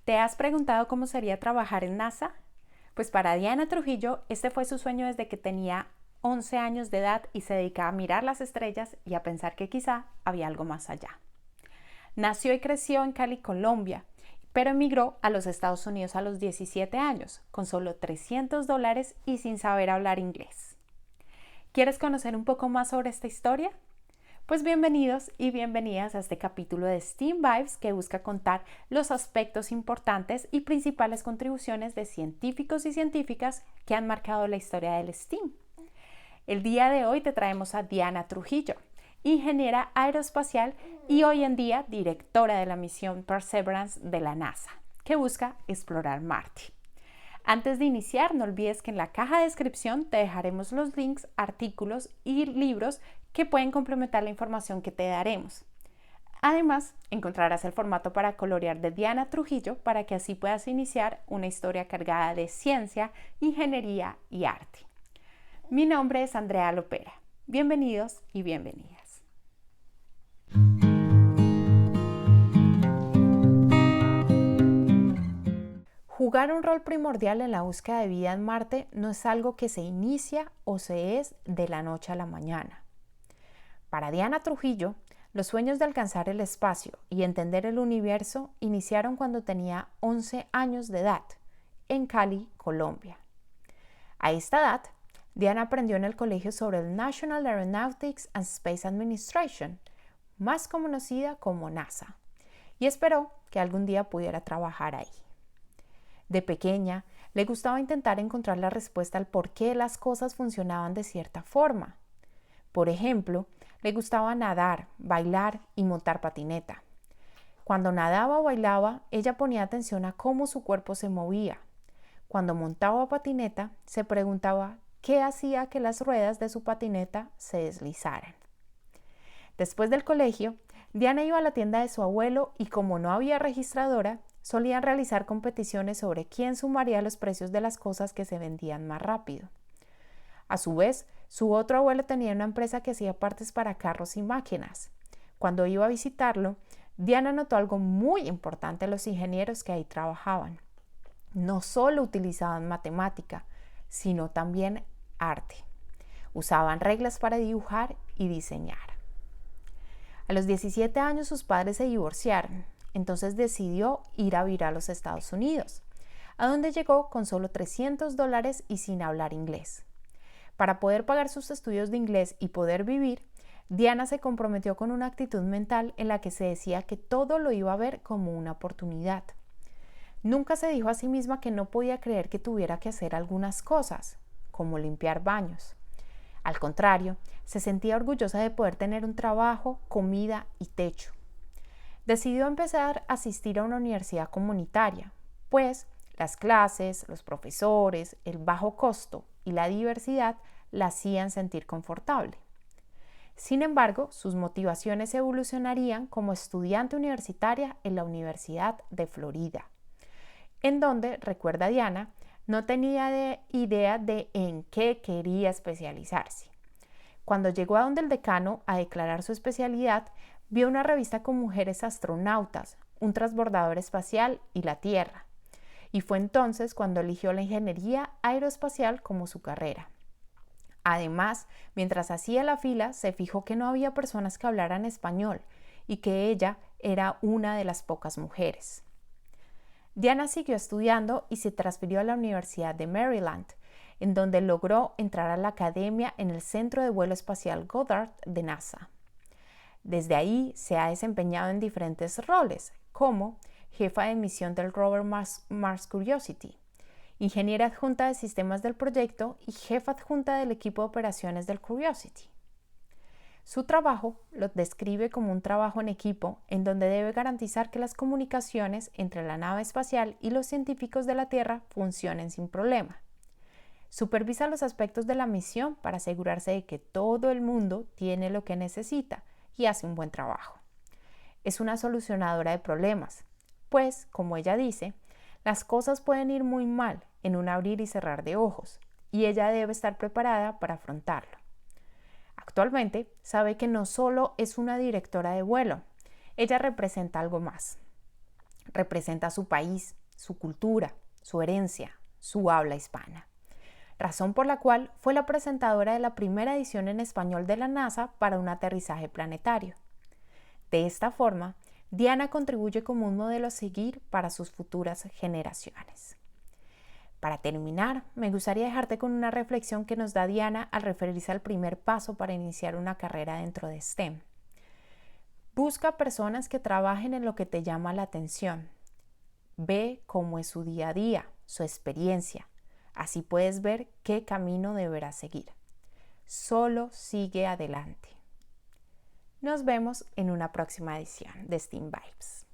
¿Te has preguntado cómo sería trabajar en NASA? Pues para Diana Trujillo, este fue su sueño desde que tenía 11 años de edad y se dedicaba a mirar las estrellas y a pensar que quizá había algo más allá. Nació y creció en Cali, Colombia, pero emigró a los Estados Unidos a los 17 años, con solo $300 y sin saber hablar inglés. ¿Quieres conocer un poco más sobre esta historia? Pues bienvenidos y bienvenidas a este capítulo de STEAM Vibes que busca contar los aspectos importantes y principales contribuciones de científicos y científicas que han marcado la historia del STEAM. El día de hoy te traemos a Diana Trujillo, ingeniera aeroespacial y hoy en día directora de la misión Perseverance de la NASA, que busca explorar Marte. Antes de iniciar, no olvides que en la caja de descripción te dejaremos los links, artículos y libros que pueden complementar la información que te daremos. Además, encontrarás el formato para colorear de Diana Trujillo para que así puedas iniciar una historia cargada de ciencia, ingeniería y arte. Mi nombre es Andrea Lopera. Bienvenidos y bienvenidas. Jugar un rol primordial en la búsqueda de vida en Marte no es algo que se inicia o se es de la noche a la mañana. Para Diana Trujillo, los sueños de alcanzar el espacio y entender el universo iniciaron cuando tenía 11 años de edad, en Cali, Colombia. A esta edad, Diana aprendió en el colegio sobre el National Aeronautics and Space Administration, más conocida como NASA, y esperó que algún día pudiera trabajar ahí. De pequeña, le gustaba intentar encontrar la respuesta al por qué las cosas funcionaban de cierta forma. Por ejemplo, le gustaba nadar, bailar y montar patineta. Cuando nadaba o bailaba, ella ponía atención a cómo su cuerpo se movía. Cuando montaba patineta, se preguntaba qué hacía que las ruedas de su patineta se deslizaran. Después del colegio, Diana iba a la tienda de su abuelo y como no había registradora, solían realizar competiciones sobre quién sumaría los precios de las cosas que se vendían más rápido. A su vez, su otro abuelo tenía una empresa que hacía partes para carros y máquinas. Cuando iba a visitarlo, Diana notó algo muy importante en los ingenieros que ahí trabajaban. No solo utilizaban matemática, sino también arte. Usaban reglas para dibujar y diseñar. A los 17 años sus padres se divorciaron. Entonces decidió ir a vivir a los Estados Unidos, a donde llegó con solo $300 y sin hablar inglés. Para poder pagar sus estudios de inglés y poder vivir, Diana se comprometió con una actitud mental en la que se decía que todo lo iba a ver como una oportunidad. Nunca se dijo a sí misma que no podía creer que tuviera que hacer algunas cosas, como limpiar baños. Al contrario, se sentía orgullosa de poder tener un trabajo, comida y techo. Decidió empezar a asistir a una universidad comunitaria, pues las clases, los profesores, el bajo costo y la diversidad la hacían sentir confortable. Sin embargo, sus motivaciones evolucionarían como estudiante universitaria en la Universidad de Florida, en donde, recuerda Diana, no tenía idea de en qué quería especializarse. Cuando llegó a donde el decano a declarar su especialidad, vio una revista con mujeres astronautas, un transbordador espacial y la Tierra. Y fue entonces cuando eligió la ingeniería aeroespacial como su carrera. Además, mientras hacía la fila, se fijó que no había personas que hablaran español y que ella era una de las pocas mujeres. Diana siguió estudiando y se transfirió a la Universidad de Maryland, en donde logró entrar a la academia en el Centro de Vuelo Espacial Goddard de NASA. Desde ahí se ha desempeñado en diferentes roles, como jefa de misión del rover Mars Curiosity, ingeniera adjunta de sistemas del proyecto y jefa adjunta del equipo de operaciones del Curiosity. Su trabajo lo describe como un trabajo en equipo en donde debe garantizar que las comunicaciones entre la nave espacial y los científicos de la Tierra funcionen sin problema. Supervisa los aspectos de la misión para asegurarse de que todo el mundo tiene lo que necesita y hace un buen trabajo. Es una solucionadora de problemas, pues, como ella dice, las cosas pueden ir muy mal en un abrir y cerrar de ojos, y ella debe estar preparada para afrontarlo. Actualmente sabe que no solo es una directora de vuelo, ella representa algo más. Representa su país, su cultura, su herencia, su habla hispana. Razón por la cual fue la presentadora de la primera edición en español de la NASA para un aterrizaje planetario. De esta forma, Diana contribuye como un modelo a seguir para sus futuras generaciones. Para terminar, me gustaría dejarte con una reflexión que nos da Diana al referirse al primer paso para iniciar una carrera dentro de STEM. Busca personas que trabajen en lo que te llama la atención. Ve cómo es su día a día, su experiencia. Así puedes ver qué camino deberás seguir. Solo sigue adelante. Nos vemos en una próxima edición de STEAM Vibes.